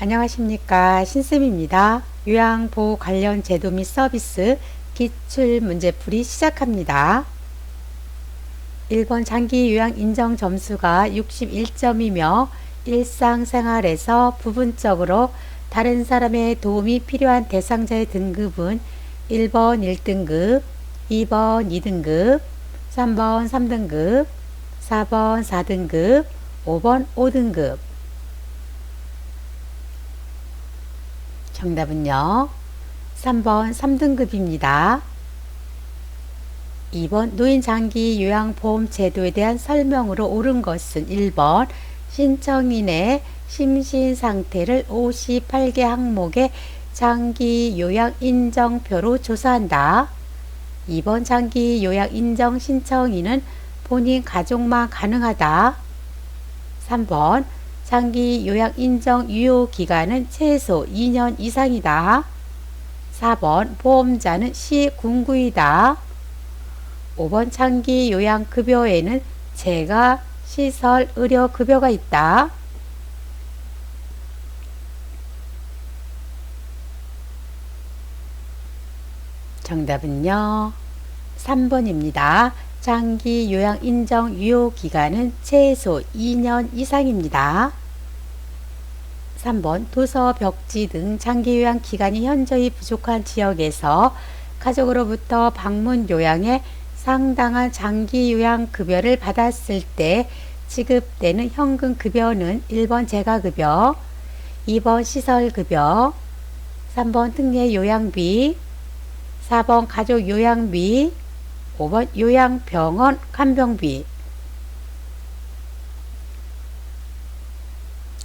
안녕하십니까, 신쌤입니다. 요양보호 관련 제도 및 서비스 기출문제풀이 시작합니다. 1번 장기 요양 인정 점수가 61점이며 일상생활에서 부분적으로 다른 사람의 도움이 필요한 대상자의 등급은 1번 1등급, 2번 2등급, 3번 3등급, 4번 4등급, 5번 5등급. 정답은요, 3번 3등급입니다. 2번 노인장기 요양보험 제도에 대한 설명으로 옳은 것은 1번 신청인의 심신 상태를 58개 항목의 장기 요양 인정표로 조사한다. 2번 장기 요양 인정 신청인은 본인 가족만 가능하다. 3번 장기 요양 인정 유효 기간은 최소 2년 이상이다. 4번 보험자는 시군구이다. 5번 장기 요양 급여에는 재가, 시설, 의료 급여가 있다. 정답은요, 3번입니다. 장기 요양 인정 유효 기간은 최소 2년 이상입니다. 3번 도서, 벽지 등 장기 요양 기간이 현저히 부족한 지역에서 가족으로부터 방문 요양에 상당한 장기 요양 급여를 받았을 때 지급되는 현금 급여는 1번 재가급여, 2번 시설급여, 3번 특례 요양비, 4번 가족 요양비, 5번 요양병원 간병비.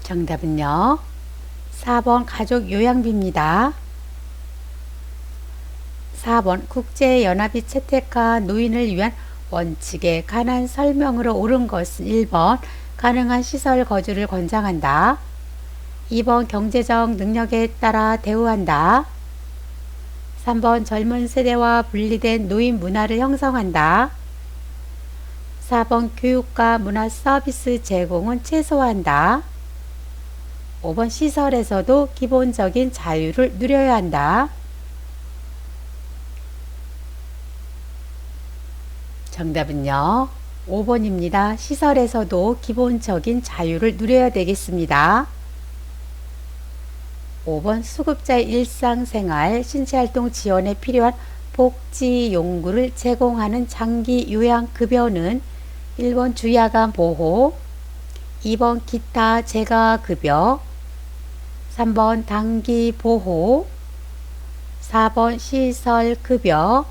정답은요, 4번 가족 요양비입니다. 4번 국제연합이 채택한 노인을 위한 원칙에 관한 설명으로 옳은 것은 1번 가능한 시설 거주를 권장한다. 2번 경제적 능력에 따라 대우한다. 3번 젊은 세대와 분리된 노인 문화를 형성한다. 4번 교육과 문화 서비스 제공은 최소화한다. 5번 시설에서도 기본적인 자유를 누려야 한다. 정답은요, 5번입니다. 시설에서도 기본적인 자유를 누려야 되겠습니다. 5번 수급자의 일상생활, 신체활동 지원에 필요한 복지 용구를 제공하는 장기 요양급여는 1번 주야간 보호, 2번 기타 재가급여, 3번 단기 보호, 4번 시설급여,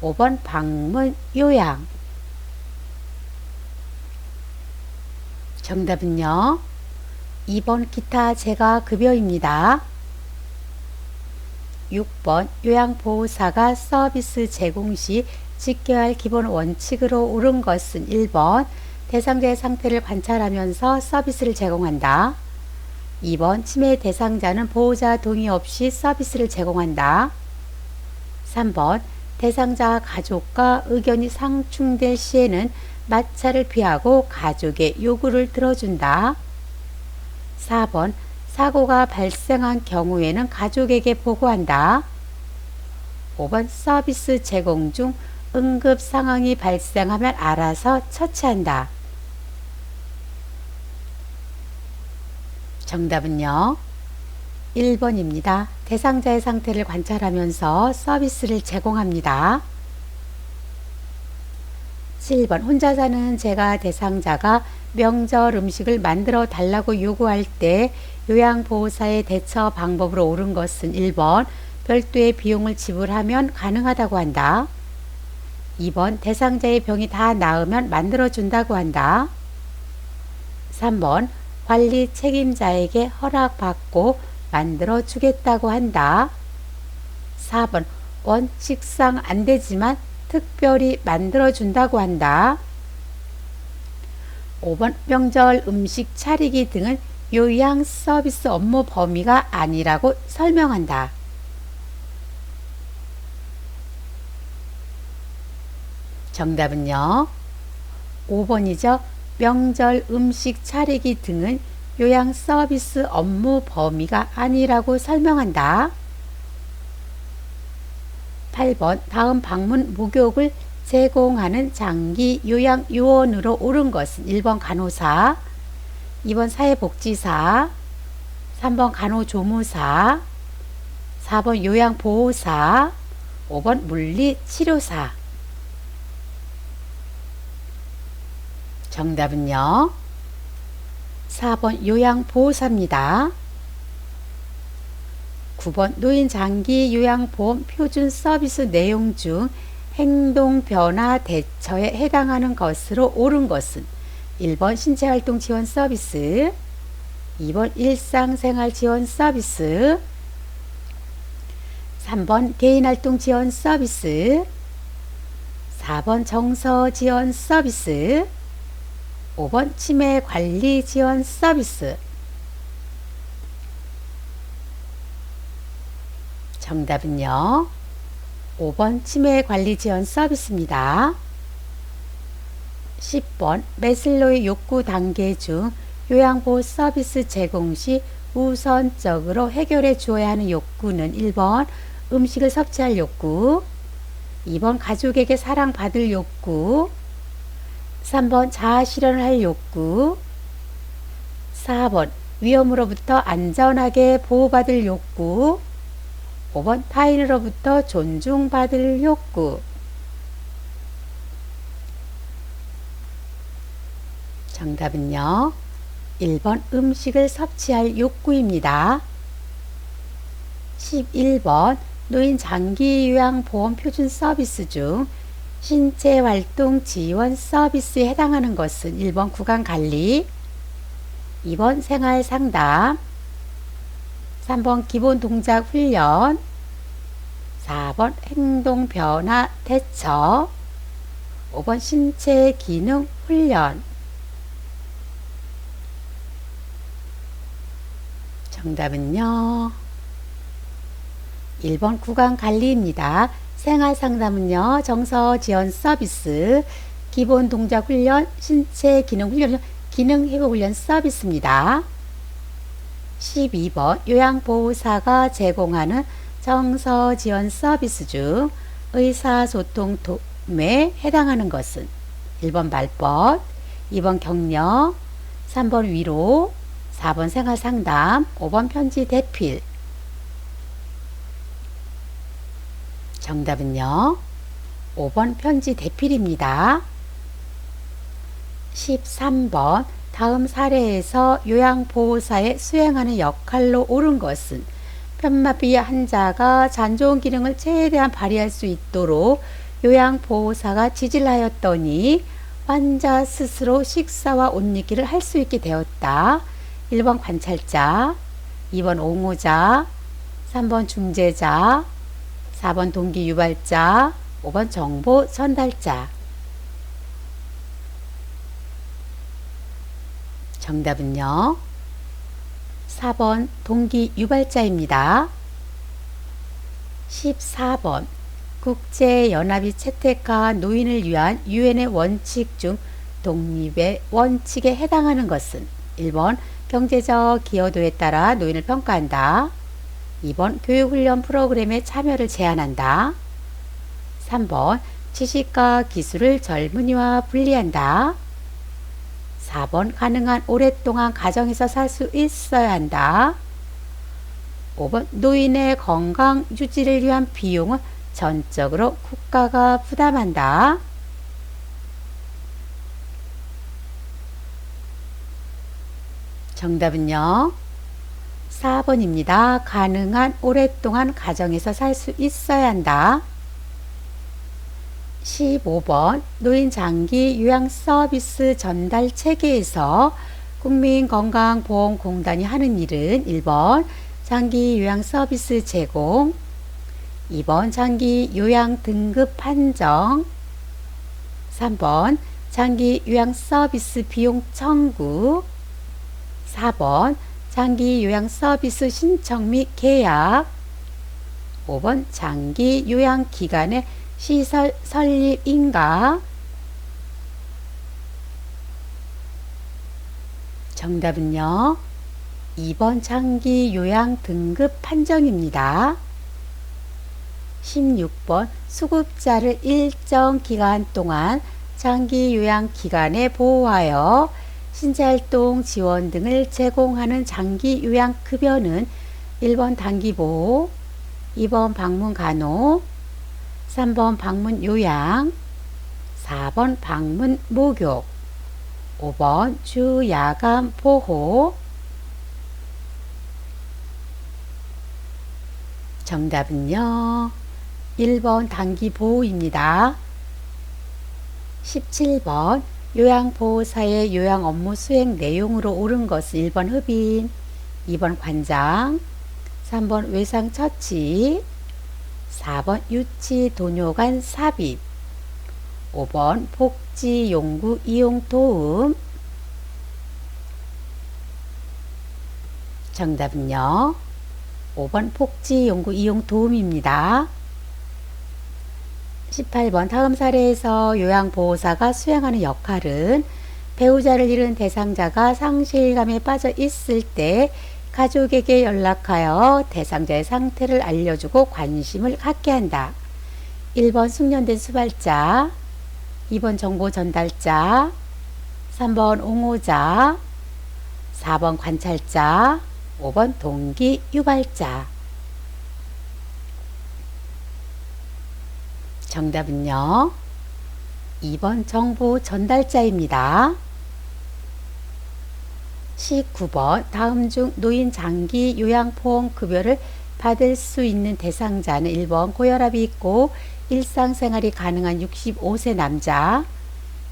5번 방문 요양. 정답은요, 2번 기타 재가급여입니다. 6번 요양보호사가 서비스 제공 시 지켜야 할 기본 원칙으로 옳은 것은 1번 대상자의 상태를 관찰하면서 서비스를 제공한다. 2번 치매 대상자는 보호자 동의 없이 서비스를 제공한다. 3번 대상자 가족과 의견이 상충될 시에는 마찰을 피하고 가족의 요구를 들어준다. 4번 사고가 발생한 경우에는 가족에게 보고한다. 5번 서비스 제공 중 응급 상황이 발생하면 알아서 처치한다. 정답은요, 1번입니다. 대상자의 상태를 관찰하면서 서비스를 제공합니다. 7번 혼자 사는 재가 대상자가 명절 음식을 만들어 달라고 요구할 때 요양보호사의 대처 방법으로 옳은 것은 1번 별도의 비용을 지불하면 가능하다고 한다. 2번 대상자의 병이 다 나으면 만들어 준다고 한다. 3번 관리 책임자에게 허락받고 만들어 주겠다고 한다. 4번 원칙상 안 되지만 특별히 만들어 준다고 한다. 5번 명절 음식 차리기 등은 요양 서비스 업무 범위가 아니라고 설명한다. 정답은요, 5번이죠. 명절 음식 차리기 등은 요양 서비스 업무 범위가 아니라고 설명한다. 8번 다음 방문 목욕을 제공하는 장기 요양 요원으로 옳은 것은 1번 간호사, 2번 사회복지사, 3번 간호조무사, 4번 요양보호사, 5번 물리치료사. 정답은요. 4번 요양보호사입니다. 9번 노인장기 요양보험 표준 서비스 내용 중 행동변화 대처에 해당하는 것으로 옳은 것은 1번 신체활동 지원 서비스, 2번 일상생활 지원 서비스, 3번 개인활동 지원 서비스, 4번 정서 지원 서비스, 5번 치매관리 지원 서비스. 정답은요. 5번 치매관리 지원 서비스입니다. 10번 매슬로의 욕구 단계 중 요양보호 서비스 제공 시 우선적으로 해결해 주어야 하는 욕구는 1번 음식을 섭취할 욕구, 2번 가족에게 사랑받을 욕구, 3번 자아실현을 할 욕구, 4번 위험으로부터 안전하게 보호받을 욕구, 5번 타인으로부터 존중받을 욕구. 정답은요. 1번 음식을 섭취할 욕구입니다. 11번 노인 장기 요양 보험 표준 서비스 중 신체활동 지원 서비스에 해당하는 것은 1번 구강관리, 2번 생활상담, 3번 기본동작 훈련, 4번 행동변화 대처, 5번 신체기능 훈련. 정답은요. 1번 구강관리입니다. 생활상담은요. 정서지원 서비스, 기본동작훈련, 신체기능훈련, 기능회복훈련 서비스입니다. 12번 요양보호사가 제공하는 정서지원 서비스 중 의사소통 도움에 해당하는 것은 1번 말벗, 2번 격려, 3번 위로, 4번 생활상담, 5번 편지 대필. 정답은요. 5번 편지 대필입니다. 13번 다음 사례에서 요양보호사의 수행하는 역할로 옳은 것은 편마비 환자가 장 좋은 기능을 최대한 발휘할 수 있도록 요양보호사가 지질하였더니 환자 스스로 식사와 옷 입기를 할 수 있게 되었다. 1번 관찰자, 2번 옹호자, 3번 중재자, 4번 동기 유발자, 5번 정보 전달자. 정답은요. 4번 동기 유발자입니다. 14번 국제연합이 채택한 노인을 위한 유엔의 원칙 중 독립의 원칙에 해당하는 것은 1번 경제적 기여도에 따라 노인을 평가한다. 2번 교육훈련 프로그램에 참여를 제한한다. 3번 지식과 기술을 젊은이와 분리한다. 4번 가능한 오랫동안 가정에서 살 수 있어야 한다. 5번 노인의 건강 유지를 위한 비용은 전적으로 국가가 부담한다. 정답은요. 4번입니다. 가능한 오랫동안 가정에서 살 수 있어야 한다. 15번 노인 장기 요양 서비스 전달 체계에서 국민건강보험공단이 하는 일은 1번 장기 요양 서비스 제공, 2번 장기 요양 등급 판정, 3번 장기 요양 서비스 비용 청구, 4번 장기 요양 서비스 신청 및 계약, 5번 장기 요양 기관의 시설 설립인가. 정답은요. 2번 장기 요양 등급 판정입니다. 16번 수급자를 일정 기간 동안 장기 요양 기간에 보호하여 신체활동 지원 등을 제공하는 장기 요양 급여는 1번 단기 보호, 2번 방문 간호, 3번 방문 요양, 4번 방문 목욕, 5번 주 야간 보호. 정답은요. 1번 단기 보호입니다. 17번 요양보호사의 요양 업무 수행 내용으로 옳은 것은 1번 흡인, 2번 관장, 3번 외상처치, 4번 유치 도뇨간 삽입, 5번 복지용구 이용 도움. 정답은요. 5번 복지용구 이용 도움입니다. 18번 다음 사례에서 요양보호사가 수행하는 역할은 배우자를 잃은 대상자가 상실감에 빠져 있을 때 가족에게 연락하여 대상자의 상태를 알려주고 관심을 갖게 한다. 1번 숙련된 수발자, 2번 정보 전달자, 3번 옹호자, 4번 관찰자, 5번 동기 유발자. 정답은요. 2번 정보 전달자입니다. 19번 다음 중 노인 장기 요양보험급여를 받을 수 있는 대상자는 1번 고혈압이 있고 일상생활이 가능한 65세 남자,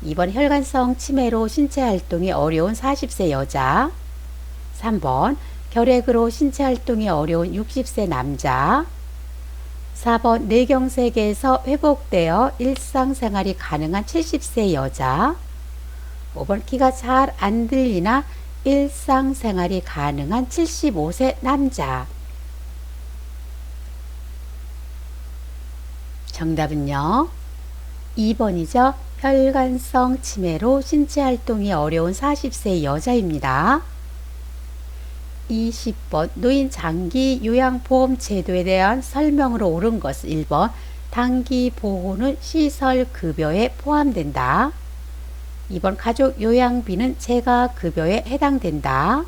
2번 혈관성 치매로 신체활동이 어려운 40세 여자, 3번 결핵으로 신체활동이 어려운 60세 남자, 4번 뇌경색에서 회복되어 일상생활이 가능한 70세 여자, 5번 귀가 잘 안 들리나 일상생활이 가능한 75세 남자. 정답은요. 2번이죠. 혈관성 치매로 신체활동이 어려운 40세 여자입니다. 20번 노인 장기 요양보험 제도에 대한 설명으로 옳은 것은 1번 단기 보호는 시설급여에 포함된다. 2번 가족 요양비는 재가급여에 해당된다.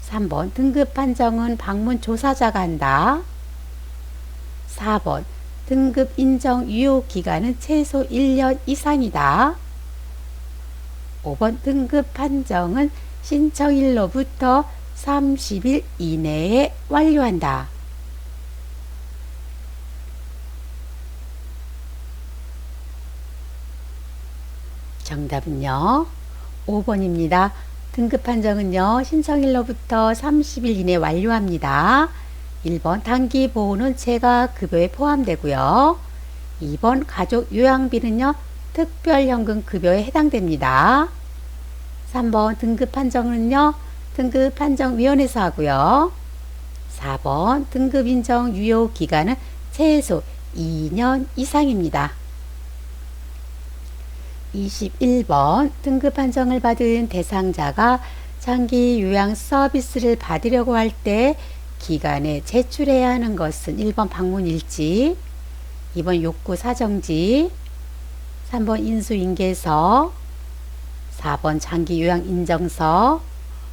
3번 등급 판정은 방문 조사자가 한다. 4번 등급 인정 유효 기간은 최소 1년 이상이다. 5번 등급 판정은 신청일로부터 30일 이내에 완료한다. 정답은요. 5번입니다. 등급 판정은요. 신청일로부터 30일 이내 완료합니다. 1번 단기 보호는 재가급여에 포함되고요. 2번 가족 요양비는요. 특별현금 급여에 해당됩니다. 3번 등급 판정은요. 등급 판정위원회에서 하고요. 4번 등급 인정 유효 기간은 최소 2년 이상입니다. 21번 등급 판정을 받은 대상자가 장기 요양 서비스를 받으려고 할 때 기간에 제출해야 하는 것은 1번 방문일지, 2번 욕구 사정지, 3번 인수인계서, 4번 장기 요양 인정서,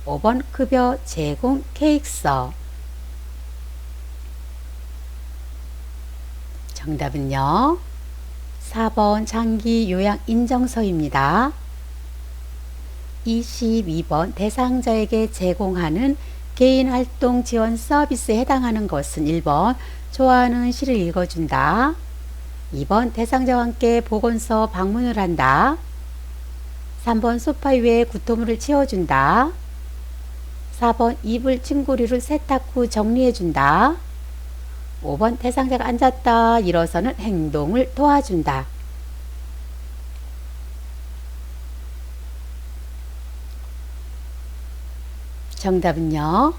5번 급여 제공 계획서. 정답은요. 4번 장기 요양 인정서입니다. 22번 대상자에게 제공하는 개인활동 지원 서비스에 해당하는 것은 1번 좋아하는 시를 읽어준다. 2번 대상자와 함께 보건소 방문을 한다. 3번 소파 위에 구토물을 치워준다. 4번 이불 찡구리를 세탁 후 정리해준다. 5번 대상자가 앉았다 일어서는 행동을 도와준다. 정답은요.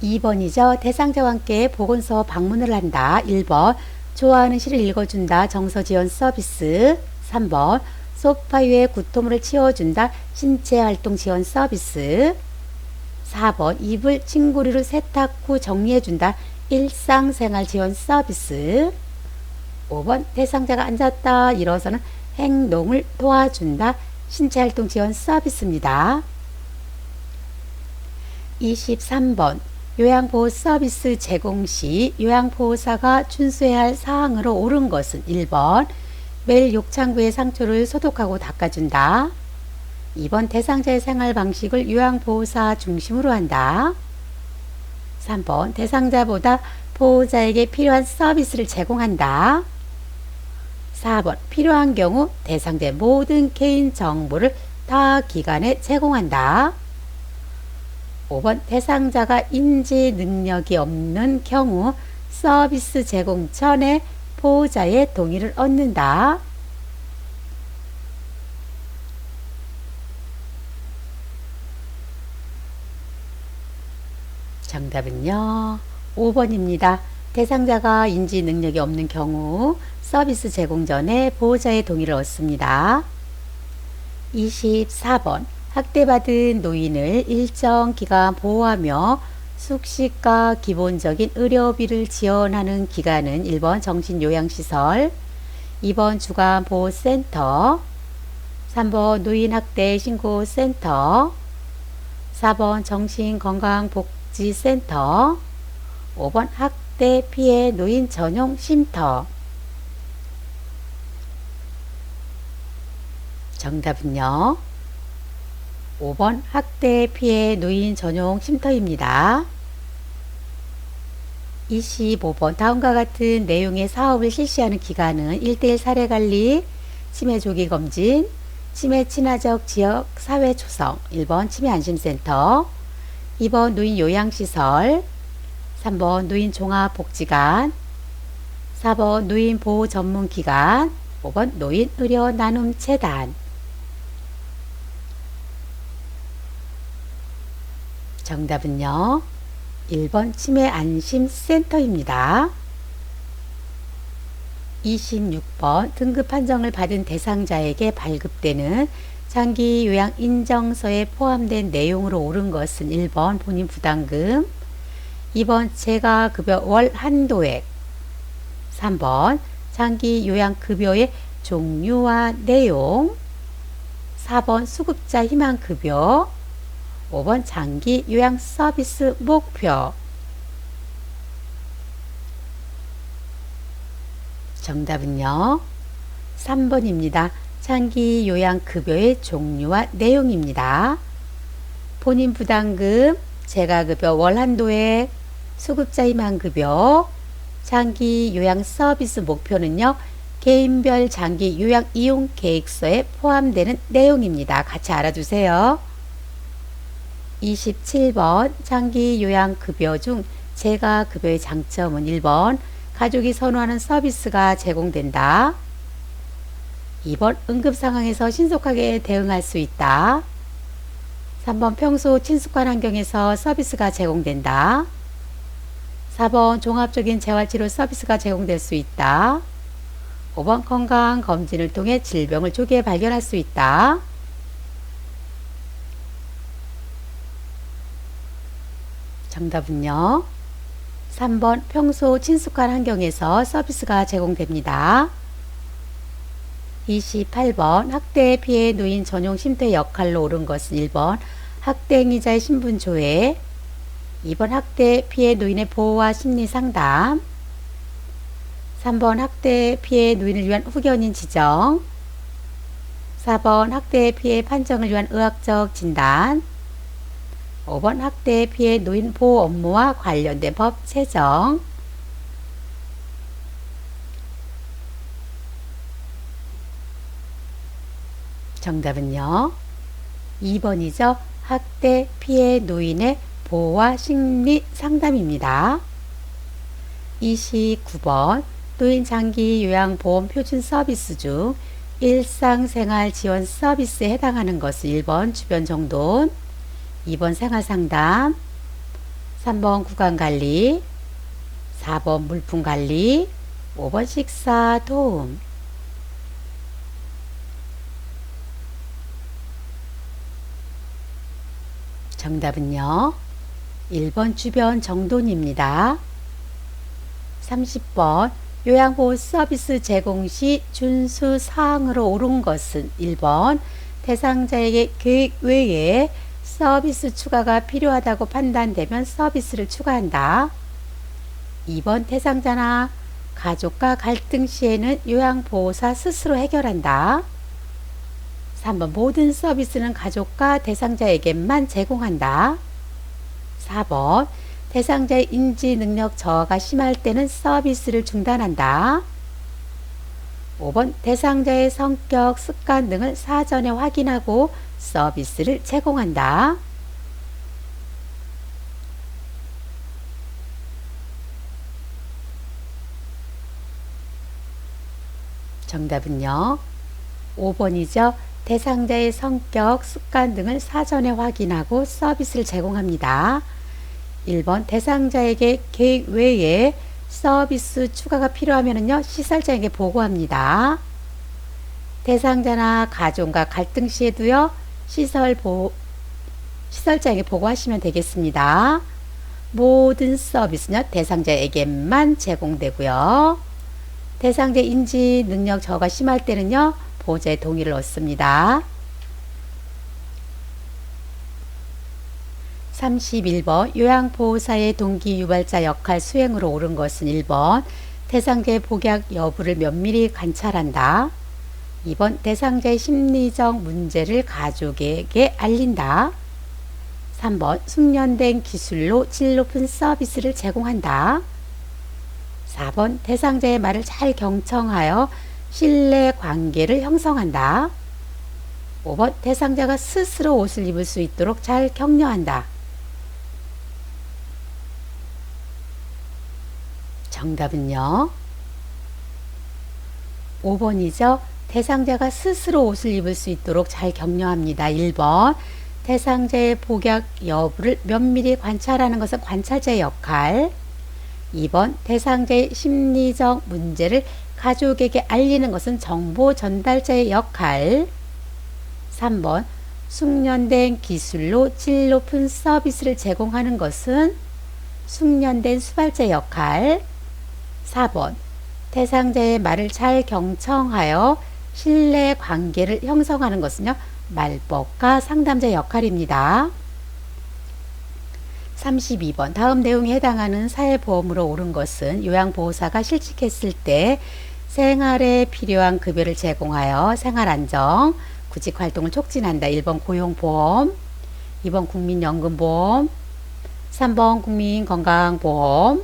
2번이죠. 대상자와 함께 보건소 방문을 한다. 1번 좋아하는 시를 읽어준다. 정서지원 서비스. 3번 소파 위에 구토물을 치워준다. 신체활동 지원 서비스. 4번 이불 침구리로 세탁 후 정리해준다. 일상생활 지원 서비스. 5번 대상자가 앉았다 일어서는 행동을 도와준다. 신체활동 지원 서비스입니다. 23번 요양보호 서비스 제공 시 요양보호사가 준수해야 할 사항으로 옳은 것은 1번 매일 욕창구의 상처를 소독하고 닦아준다. 2번 대상자의 생활 방식을 요양보호사 중심으로 한다. 3번 대상자보다 보호자에게 필요한 서비스를 제공한다. 4번 필요한 경우 대상자의 모든 개인 정보를 타 기관에 제공한다. 5번 대상자가 인지 능력이 없는 경우 서비스 제공 전에 보호자의 동의를 얻는다. 정답은요 5번입니다. 대상자가 인지 능력이 없는 경우 서비스 제공 전에 보호자의 동의를 얻습니다. 24번 학대받은 노인을 일정 기간 보호하며 숙식과 기본적인 의료비를 지원하는 기관은 1번 정신요양시설, 2번 주간보호센터, 3번 노인학대 신고센터, 4번 정신건강복지센터, 5번 학대 피해 노인 전용 쉼터. 정답은요 5번 학대 피해 노인 전용 쉼터입니다. 25번 다음과 같은 내용의 사업을 실시하는 기관은 1대1 사례관리, 치매 조기 검진, 치매 친화적 지역 사회 조성, 1번 치매 안심센터, 2번 노인 요양시설, 3번 노인 종합복지관, 4번 노인 보호 전문기관, 5번 노인 의료 나눔 재단. 정답은요 1번 치매 안심센터입니다. 26번 등급 판정을 받은 대상자에게 발급되는 장기 요양 인정서에 포함된 내용으로 옳은 것은 1번 본인 부담금, 2번 재가급여 월 한도액, 3번 장기 요양 급여의 종류와 내용, 4번 수급자 희망급여, 5번 장기 요양 서비스 목표. 정답은요 3번입니다. 장기 요양 급여의 종류와 내용입니다. 본인 부담금, 재가급여 월 한도액, 수급자 희망급여, 장기 요양 서비스 목표는요 개인별 장기 요양 이용 계획서에 포함되는 내용입니다. 같이 알아두세요. 27번 장기 요양 급여 중 재가급여의 장점은 1번 가족이 선호하는 서비스가 제공된다. 2번 응급 상황에서 신속하게 대응할 수 있다. 3번 평소 친숙한 환경에서 서비스가 제공된다. 4번 종합적인 재활치료 서비스가 제공될 수 있다. 5번 건강검진을 통해 질병을 조기에 발견할 수 있다. 정답은요 3번 평소 친숙한 환경에서 서비스가 제공됩니다. 28번 학대 피해 노인 전용 쉼터의 역할로 옳은 것은 1번 학대 행위자의 신분 조회, 2번 학대 피해 노인의 보호와 심리 상담, 3번 학대 피해 노인을 위한 후견인 지정, 4번 학대 피해 판정을 위한 의학적 진단, 5번 학대 피해 노인 보호 업무와 관련된 법 제정. 정답은요 2번이죠. 학대 피해 노인의 보호와 심리 상담입니다. 29번 노인 장기 요양 보험 표준 서비스 중 일상생활 지원 서비스에 해당하는 것은 1번 주변 정돈, 2번 생활상담, 3번 구강관리, 4번 물품관리, 5번 식사 도움. 정답은요. 1번 주변 정돈입니다. 30번 요양보호 서비스 제공 시 준수 사항으로 옳은 것은 1번 대상자에게 계획 외에 서비스 추가가 필요하다고 판단되면 서비스를 추가한다. 2번 대상자나 가족과 갈등 시에는 요양보호사 스스로 해결한다. 3번 모든 서비스는 가족과 대상자에게만 제공한다. 4번 대상자의 인지 능력 저하가 심할 때는 서비스를 중단한다. 5번 대상자의 성격, 습관 등을 사전에 확인하고 서비스를 제공한다. 정답은요. 5번이죠. 대상자의 성격, 습관 등을 사전에 확인하고 서비스를 제공합니다. 1번 대상자에게 계획 외에 서비스 추가가 필요하면요 시설장에게 보고합니다. 대상자나 가족과 갈등 시에도요 시설장에게 보고하시면 되겠습니다. 모든 서비스는 대상자에게만 제공되고요. 대상자 인지 능력 저하가 심할 때는요 보호자의 동의를 얻습니다. 31번 요양보호사의 동기 유발자 역할 수행으로 옳은 것은 1번 대상자의 복약 여부를 면밀히 관찰한다. 2번 대상자의 심리적 문제를 가족에게 알린다. 3번 숙련된 기술로 질 높은 서비스를 제공한다. 4번 대상자의 말을 잘 경청하여 신뢰 관계를 형성한다. 5번 대상자가 스스로 옷을 입을 수 있도록 잘 격려한다. 정답은요. 5번이죠. 대상자가 스스로 옷을 입을 수 있도록 잘 격려합니다. 1번 대상자의 복약 여부를 면밀히 관찰하는 것은 관찰자의 역할. 2번 대상자의 심리적 문제를 가족에게 알리는 것은 정보 전달자의 역할. 3번 숙련된 기술로 질 높은 서비스를 제공하는 것은 숙련된 수발자의 역할. 4번 대상자의 말을 잘 경청하여 신뢰 관계를 형성하는 것은요 말법가 상담자의 역할입니다. 32번 다음 내용에 해당하는 사회보험으로 옳은 것은 요양보호사가 실직했을 때 생활에 필요한 급여를 제공하여 생활안정, 구직활동을 촉진한다. 1번 고용보험, 2번 국민연금보험, 3번 국민건강보험,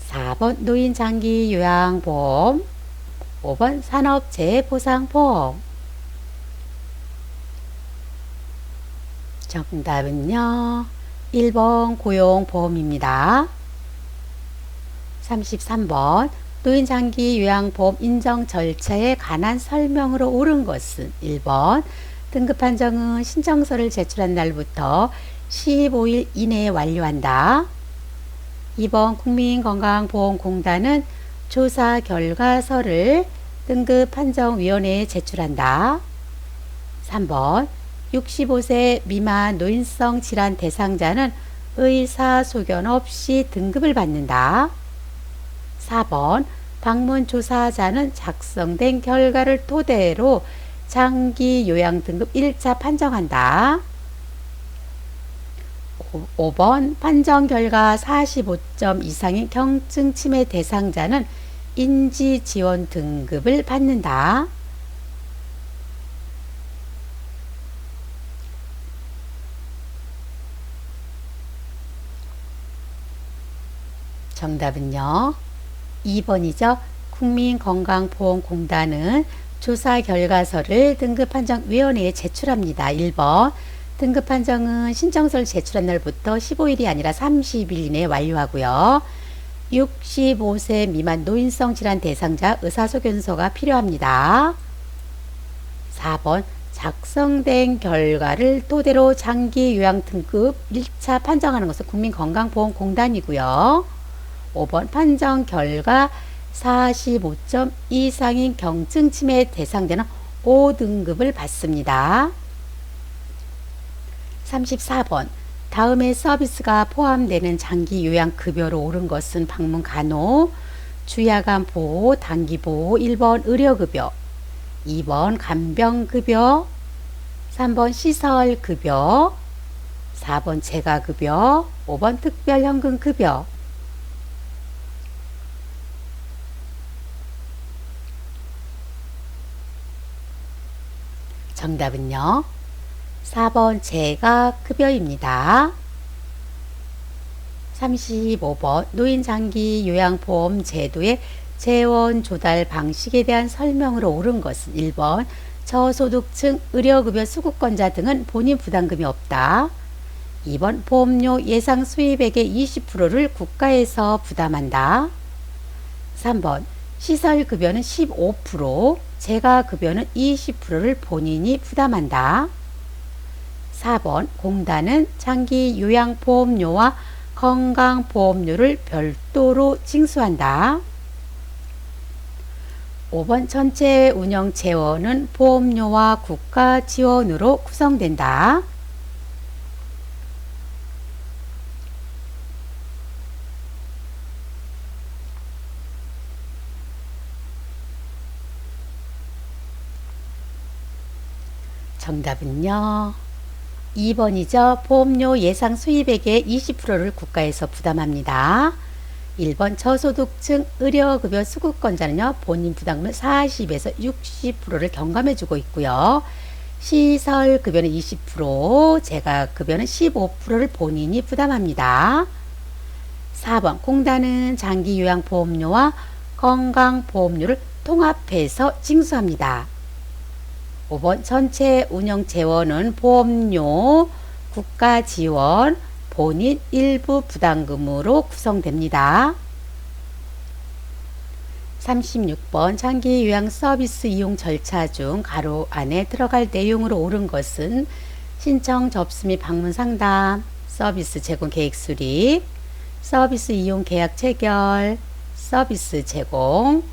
4번 노인장기요양보험, 5번 산업재해보상보험. 정답은요 1번 고용보험입니다. 33번 노인장기요양보험 인정 절차에 관한 설명으로 옳은 것은 1번 등급 판정은 신청서를 제출한 날부터 15일 이내에 완료한다. 2번 국민건강보험공단은 조사 결과서를 등급판정위원회에 제출한다. 3번 65세 미만 노인성 질환 대상자는 의사소견 없이 등급을 받는다. 4번 방문조사자는 작성된 결과를 토대로 장기요양 등급 1차 판정한다. 5번 판정 결과 45점 이상인 경증 치매 대상자는 인지지원 등급을 받는다. 정답은요 2번이죠. 국민건강보험공단은 조사 결과서를 등급판정위원회에 제출합니다. 1번 등급판정은 신청서를 제출한 날부터 15일이 아니라 30일 이내에 완료하고요. 65세 미만 노인성 질환 대상자 의사소견서가 필요합니다. 4번 작성된 결과를 토대로 장기요양 등급 1차 판정하는 것은 국민건강보험공단이고요. 5번 판정 결과 45점 이상인 경증 치매 대상자는 5등급을 받습니다. 34번 다음에 서비스가 포함되는 장기 요양급여로 오른 것은 방문 간호, 주야간 보호, 단기 보호, 1번 의료급여, 2번 간병급여, 3번 시설급여, 4번 재가급여, 5번 특별현금급여. 정답은요, 4번 재가급여입니다. 35번 노인장기 요양보험 제도의 재원 조달 방식에 대한 설명으로 옳은 것은 1번 저소득층 의료급여 수급권자 등은 본인 부담금이 없다. 2번 보험료 예상 수입액의 20%를 국가에서 부담한다. 3번 시설급여는 15%, 재가급여는 20%를 본인이 부담한다. 4번 공단은 장기 요양보험료와 건강보험료를 별도로 징수한다. 5번 전체 운영 재원은 보험료와 국가 지원으로 구성된다. 정답은요, 2번이죠. 보험료 예상 수입액의 20%를 국가에서 부담합니다. 1번 저소득층 의료급여 수급권자는요, 본인 부담금을 40에서 60%를 경감해주고 있고요. 시설급여는 20%, 재가급여는 15%를 본인이 부담합니다. 4번 공단은 장기요양보험료와 건강보험료를 통합해서 징수합니다. 5번 전체 운영 재원은 보험료, 국가 지원, 본인 일부 부담금으로 구성됩니다. 36번 장기 요양 서비스 이용 절차 중 가로 안에 들어갈 내용으로 옳은 것은 신청 접수 및 방문 상담, 서비스 제공 계획 수립, 서비스 이용 계약 체결, 서비스 제공,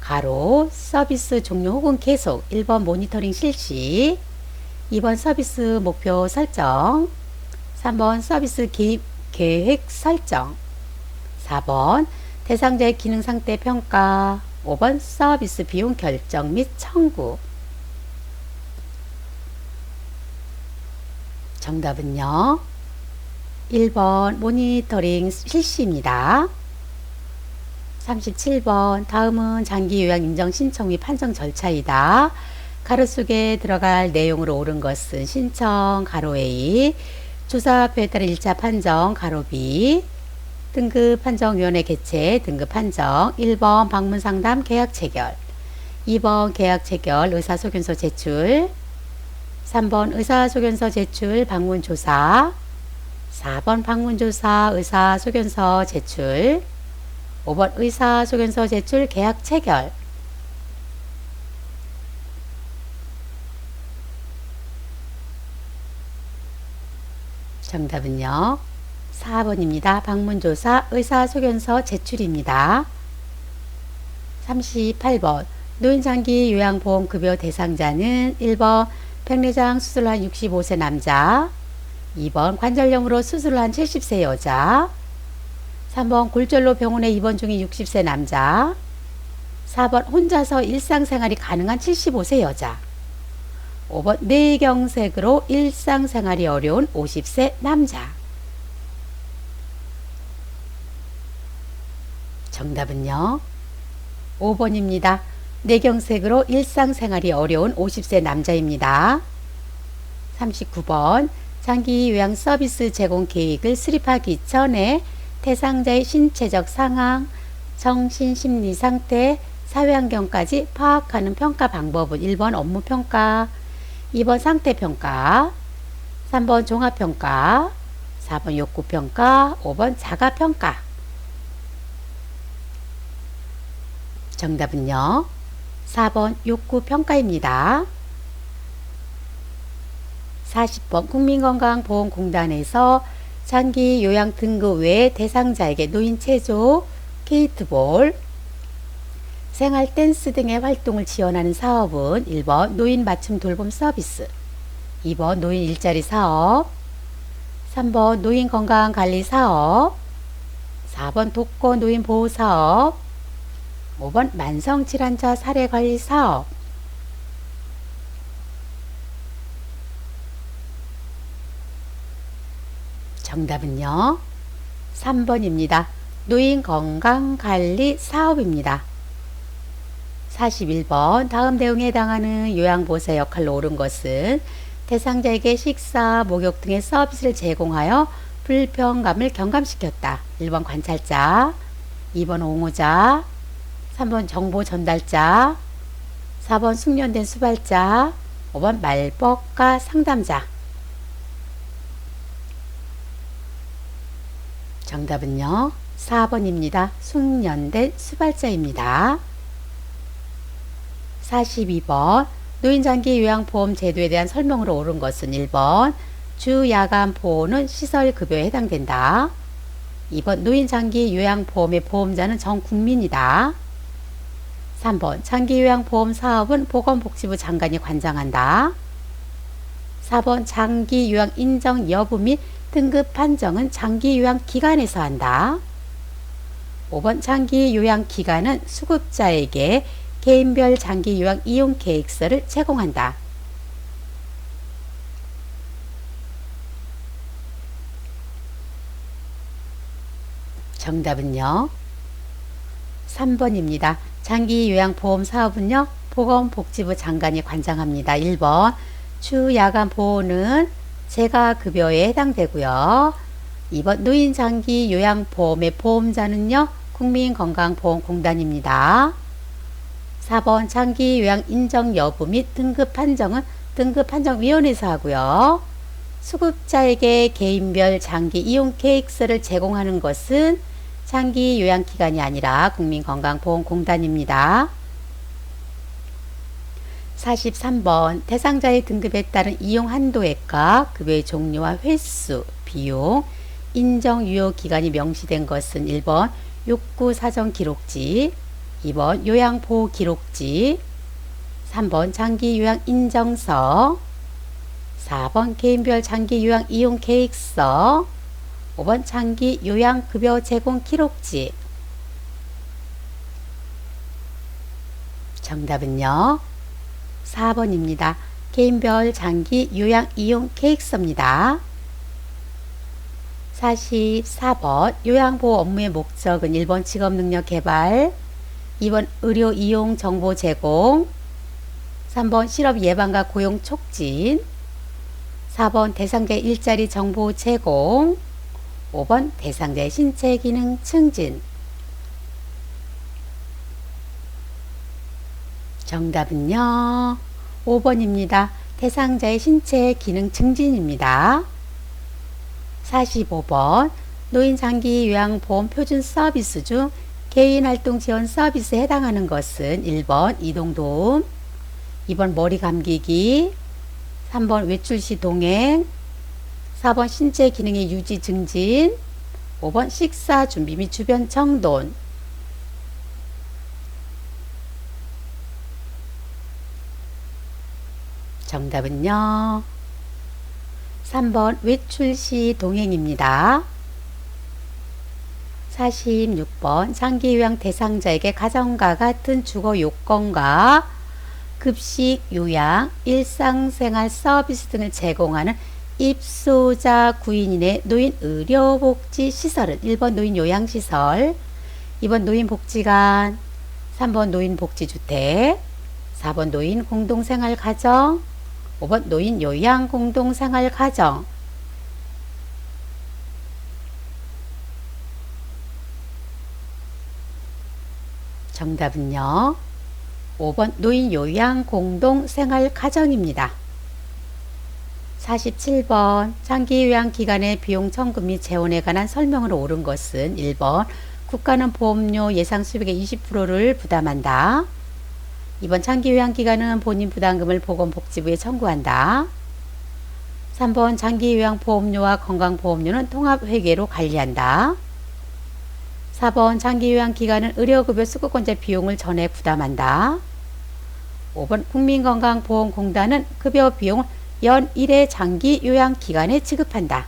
가로 서비스 종료 혹은 계속, 1번 모니터링 실시, 2번 서비스 목표 설정, 3번 서비스 계획 설정, 4번 대상자의 기능 상태 평가, 5번 서비스 비용 결정 및 청구. 정답은요, 1번 모니터링 실시입니다. 37번 다음은 장기요양 인정 신청 및 판정 절차이다. 가로 속에 들어갈 내용으로 옳은 것은 신청 가로 A, 조사표에 따른 1차 판정 가로 B, 등급 판정위원회 개최 등급 판정, 1번 방문 상담 계약 체결, 2번 계약 체결 의사소견서 제출, 3번 의사소견서 제출 방문 조사, 4번 방문 조사 의사소견서 제출, 5번 의사소견서 제출 계약 체결. 정답은요, 4번입니다. 방문조사 의사소견서 제출입니다. 38번 노인장기 요양보험급여 대상자는 1번 백내장 수술한 65세 남자, 2번 관절염으로 수술한 70세 여자, 3번 골절로 병원에 입원 중인 60세 남자, 4번 혼자서 일상생활이 가능한 75세 여자, 5번 뇌경색으로 일상생활이 어려운 50세 남자. 정답은요, 5번입니다. 뇌경색으로 일상생활이 어려운 50세 남자입니다. 39번 장기 요양 서비스 제공 계획을 수립하기 전에 대상자의 신체적 상황, 정신심리 상태, 사회환경까지 파악하는 평가 방법은 1번 업무평가, 2번 상태평가, 3번 종합평가, 4번 욕구평가, 5번 자가평가. 정답은요, 4번 욕구평가입니다. 40번 국민건강보험공단에서 장기 요양 등급 외 대상자에게 노인 체조, 게이트볼, 생활 댄스 등의 활동을 지원하는 사업은 1번 노인 맞춤 돌봄 서비스, 2번 노인 일자리 사업, 3번 노인건강관리사업, 4번 독거노인보호사업, 5번 만성질환자 사례관리사업. 정답은요, 3번입니다. 노인건강관리사업입니다. 41번 다음 내용에 해당하는 요양보호사 역할로 옳은 것은 대상자에게 식사, 목욕 등의 서비스를 제공하여 불편감을 경감시켰다. 1번 관찰자, 2번 옹호자, 3번 정보 전달자, 4번 숙련된 수발자, 5번 말법가 상담자. 정답은요, 4번입니다. 숙련된 수발자입니다. 42번 노인장기 요양보험 제도에 대한 설명으로 옳은 것은 1번 주야간 보호는 시설급여에 해당된다. 2번 노인장기 요양보험의 보험자는 전 국민이다. 3번 장기요양보험 사업은 보건복지부 장관이 관장한다. 4번 장기요양 인정 여부 및 등급 판정은 장기요양기관에서 한다. 5번 장기요양기관은 수급자에게 개인별 장기요양 이용 계획서를 제공한다. 정답은요, 3번입니다. 장기요양보험 사업은요, 보건복지부 장관이 관장합니다. 1번 주야간 보호는 재가급여에 해당되고요. 2번 노인장기요양보험의 보험자는요, 국민건강보험공단입니다. 4번 장기요양 인정 여부 및 등급 판정은 등급판정위원회에서 하고요. 수급자에게 개인별 장기 이용 계획서를 제공하는 것은 장기요양기관이 아니라 국민건강보험공단입니다. 43번 대상자의 등급에 따른 이용 한도액과 급여의 종류와 횟수, 비용, 인정 유효 기간이 명시된 것은 1번 욕구 사정 기록지, 2번 요양보호 기록지, 3번 장기요양 인정서, 4번 개인별 장기요양 이용 계획서, 5번 장기요양급여 제공 기록지. 정답은요, 4번입니다. 개인별 장기요양 이용 계획서입니다. 44번 요양보호 업무의 목적은 1번 직업능력 개발, 2번 의료 이용 정보 제공, 3번 실업 예방과 고용 촉진, 4번 대상자의 일자리 정보 제공, 5번 대상자의 신체 기능 증진. 정답은요, 5번입니다. 대상자의 신체 기능 증진입니다. 45번 노인장기요양보험 표준 서비스 중 개인활동 지원 서비스에 해당하는 것은 1번 이동도움, 2번 머리 감기기, 3번 외출시 동행, 4번 신체 기능의 유지 증진, 5번 식사 준비 및 주변 정돈. 정답은요, 3번 외출시 동행입니다. 46번 장기요양 대상자에게 가정과 같은 주거 요건과 급식, 요양, 일상생활 서비스 등을 제공하는 입소자 구인인의 노인의료복지시설은 1번 노인요양시설, 2번 노인복지관, 3번 노인복지주택, 4번 노인공동생활가정, 5번 노인요양공동생활가정. 정답은요, 5번 노인요양공동생활가정입니다. 47번 장기요양기관의 비용 청구 및 재원에 관한 설명으로 옳은 것은 1번 국가는 보험료 예상 수입액의 20%를 부담한다. 2번 장기요양기관은 본인 부담금을 보건복지부에 청구한다. 3번 장기요양보험료와 건강보험료는 통합회계로 관리한다. 4번 장기요양기관은 의료급여 수급권자 비용을 전액 부담한다. 5번 국민건강보험공단은 급여 비용을 연 1회 장기요양기관에 지급한다.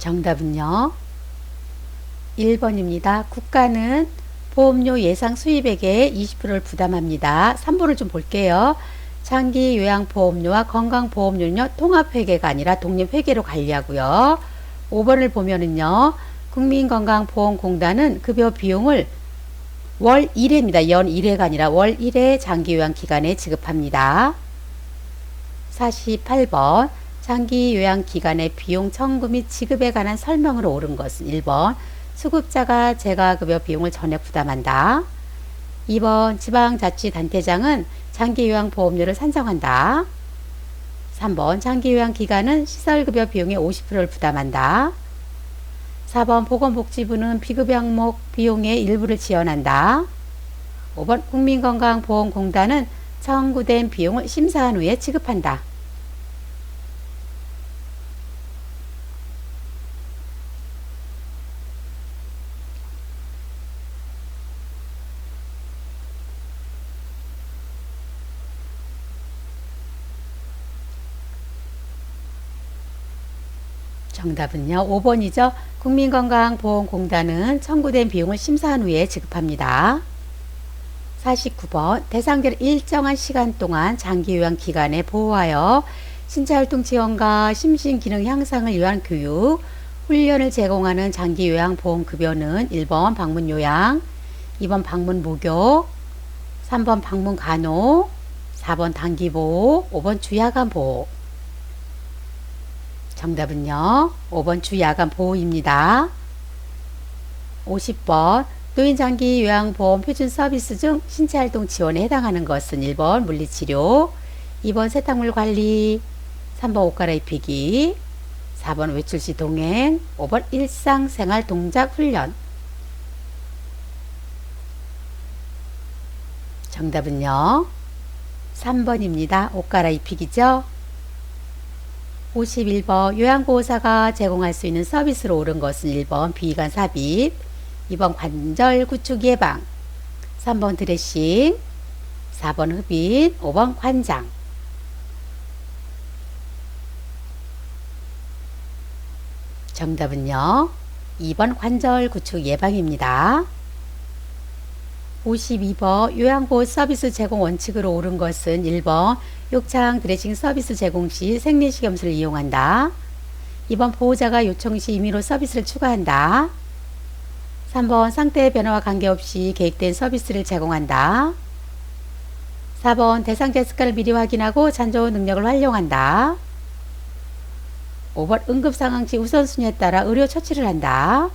정답은요. 1번입니다. 국가는 보험료 예상 수입액의 20%를 부담합니다. 3번을 좀 볼게요. 장기 요양보험료와 건강보험료는요, 통합회계가 아니라 독립회계로 관리하고요. 5번을 보면은요, 국민건강보험공단은 급여 비용을 월 1회입니다. 연 1회가 아니라 월 1회 장기요양기간에 지급합니다. 48번 장기요양기간의 비용 청구 및 지급에 관한 설명으로 옳은 것은 1번 수급자가 재가급여 비용을 전액 부담한다. 2번 지방자치단체장은 장기요양보험료를 산정한다. 3번 장기요양기간은 시설급여 비용의 50%를 부담한다. 4번 보건복지부는 비급여 항목 비용의 일부를 지원한다. 5번 국민건강보험공단은 청구된 비용을 심사한 후에 지급한다. 정답은요. 5번이죠. 국민건강보험공단은 청구된 비용을 심사한 후에 지급합니다. 49번 대상자를 일정한 시간 동안 장기요양기간에 보호하여 신체활동 지원과 심신기능 향상을 위한 교육, 훈련을 제공하는 장기요양보험급여는 1번 방문요양, 2번 방문목욕, 3번 방문간호, 4번 단기보호, 5번 주야간보호. 정답은요. 5번 주야간보호입니다. 50번 노인장기요양보험 표준서비스 중 신체활동 지원에 해당하는 것은 1번 물리치료, 2번 세탁물 관리, 3번 옷 갈아입히기, 4번 외출시 동행, 5번 일상생활 동작 훈련. 정답은요. 3번입니다. 옷 갈아입히기죠. 51번 요양보호사가 제공할 수 있는 서비스로 옳은 것은 1번 비위관 삽입, 2번 관절 구축 예방, 3번 드레싱, 4번 흡인, 5번 관장. 정답은요. 2번 관절 구축 예방입니다. 52번 요양보호 서비스 제공 원칙으로 옳은 것은 1번 욕창 드레싱 서비스 제공 시 생리식염수를 이용한다. 2번 보호자가 요청 시 임의로 서비스를 추가한다. 3번 상태의 변화와 관계없이 계획된 서비스를 제공한다. 4번 대상자 습관을 미리 확인하고 잔존 능력을 활용한다. 5번 응급상황 시 우선순위에 따라 의료 처치를 한다.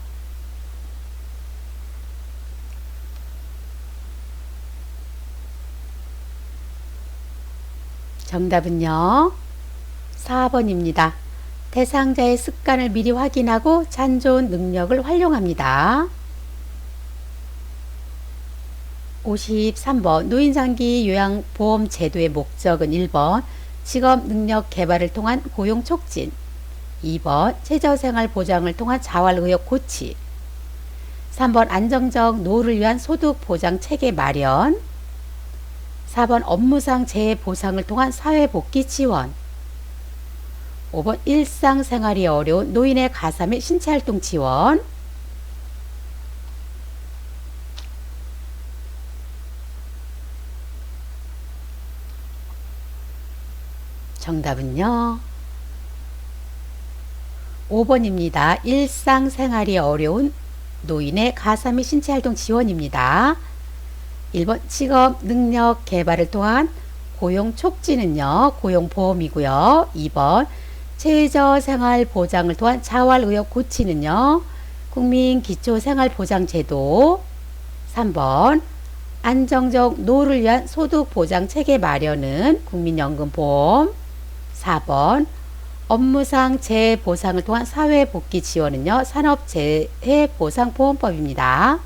정답은요. 4번입니다. 대상자의 습관을 미리 확인하고 잔존 능력을 활용합니다. 53번 노인장기 요양보험 제도의 목적은 1번 직업능력 개발을 통한 고용 촉진, 2번 최저생활 보장을 통한 자활의욕 고치, 3번 안정적 노후를 위한 소득 보장 체계 마련, 4번 업무상 재해 보상을 통한 사회복귀 지원, 5번 일상생활이 어려운 노인의 가사 및 신체활동 지원. 정답은요. 5번입니다. 일상생활이 어려운 노인의 가사 및 신체활동 지원입니다. 1번 직업 능력 개발을 통한 고용 촉진은요. 고용보험이고요. 2번 최저생활 보장을 통한 자활의욕 고치는요. 국민기초생활보장제도. 3번 안정적 노후를 위한 소득보장 체계 마련은 국민연금보험. 4번 업무상 재해 보상을 통한 사회복귀 지원은요. 산업재해보상보험법입니다.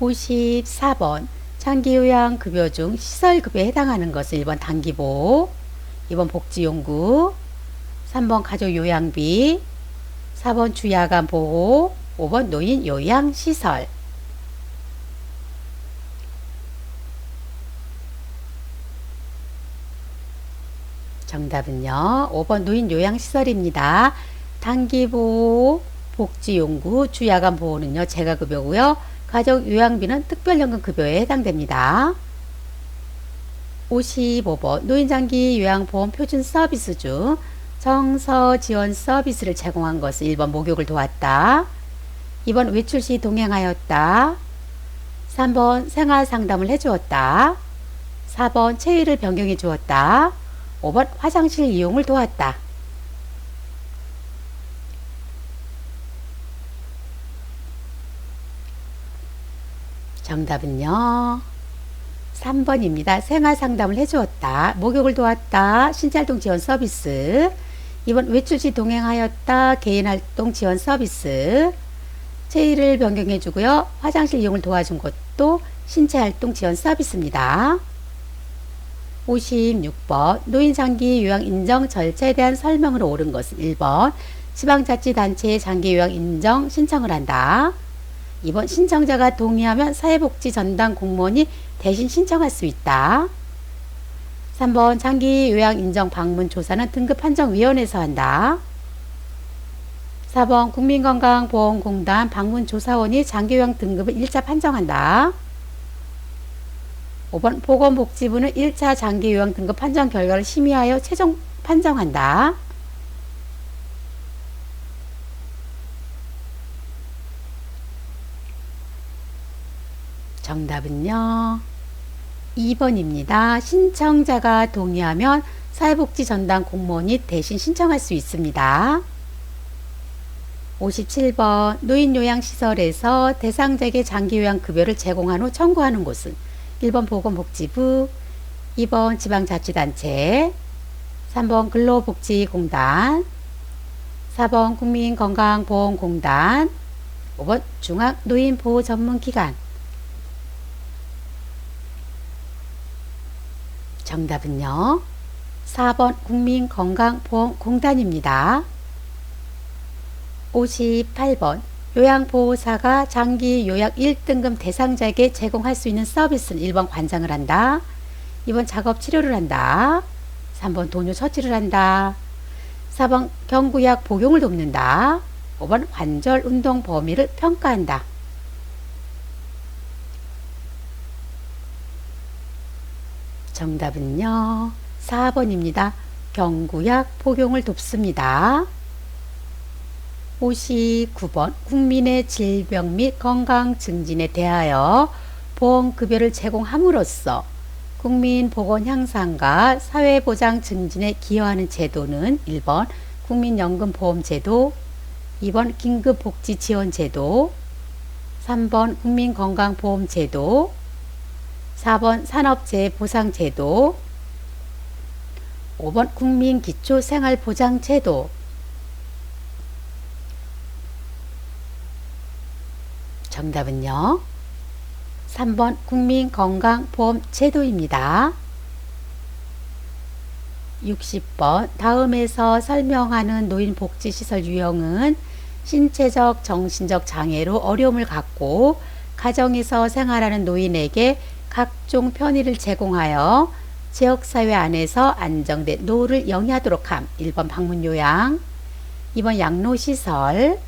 54번 장기요양급여 중 시설급여에 해당하는 것은 1번 단기보호, 2번 복지용구, 3번 가족요양비, 4번 주야간보호, 5번 노인요양시설. 정답은요. 5번 노인 요양시설입니다. 단기보호, 복지용구, 주야간 보호는요. 재가급여고요. 가족 요양비는 특별연금 급여에 해당됩니다. 55번 노인장기 요양보험 표준 서비스 중 정서 지원 서비스를 제공한 것은 1번 목욕을 도왔다. 2번 외출 시 동행하였다. 3번 생활 상담을 해주었다. 4번 체위를 변경해 주었다. 5번 화장실 이용을 도왔다. 정답은요. 3번입니다. 생활 상담을 해주었다. 목욕을 도왔다. 신체활동 지원 서비스. 2번 외출 시 동행하였다. 개인활동 지원 서비스. 체위를 변경해 주고요. 화장실 이용을 도와준 것도 신체활동 지원 서비스입니다. 56번 노인장기 요양 인정 절차에 대한 설명으로 옳은 것은 1번 지방자치단체에 장기 요양 인정 신청을 한다. 2번 신청자가 동의하면 사회복지 전담 공무원이 대신 신청할 수 있다. 3번 장기 요양 인정 방문 조사는 등급판정위원회에서 한다. 4번 국민건강보험공단 방문조사원이 장기요양 등급을 1차 판정한다. 5번 보건복지부는 1차 장기요양 등급 판정 결과를 심의하여 최종 판정한다. 정답은요. 2번입니다. 신청자가 동의하면 사회복지 전담 공무원이 대신 신청할 수 있습니다. 57번 노인요양시설에서 대상자에게 장기요양급여를 제공한 후 청구하는 곳은 1번 보건복지부, 2번 지방자치단체, 3번 근로복지공단, 4번 국민건강보험공단, 5번 중앙노인보호전문기관. 정답은요. 4번 국민건강보험공단입니다. 58번 요양보호사가 장기 요양 1등급 대상자에게 제공할 수 있는 서비스는 1번 관장을 한다. 2번 작업 치료를 한다. 3번 도뇨 처치를 한다. 4번 경구약 복용을 돕는다. 5번 관절 운동 범위를 평가한다. 정답은요. 4번입니다. 경구약 복용을 돕습니다. 59번 국민의 질병 및 건강 증진에 대하여 보험급여를 제공함으로써 국민 보건 향상과 사회보장 증진에 기여하는 제도는 1번 국민연금보험제도, 2번 긴급복지지원제도, 3번 국민건강보험제도, 4번 산업재해보상제도, 5번 국민기초생활보장제도. 정답은요. 3번 국민건강보험제도입니다. 60번 다음에서 설명하는 노인복지시설 유형은 신체적, 정신적 장애로 어려움을 갖고 가정에서 생활하는 노인에게 각종 편의를 제공하여 지역사회 안에서 안정된 노후를 영위하도록 함. 1번 방문요양, 2번 양로시설,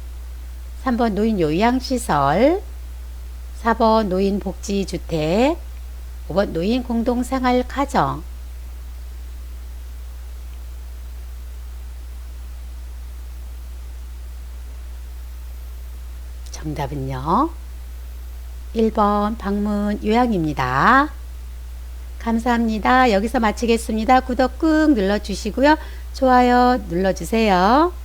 3번 노인요양시설, 4번 노인복지주택, 5번 노인공동생활가정. 정답은요. 1번 방문요양입니다. 감사합니다. 여기서 마치겠습니다. 구독 꾹 눌러주시고요. 좋아요 눌러주세요.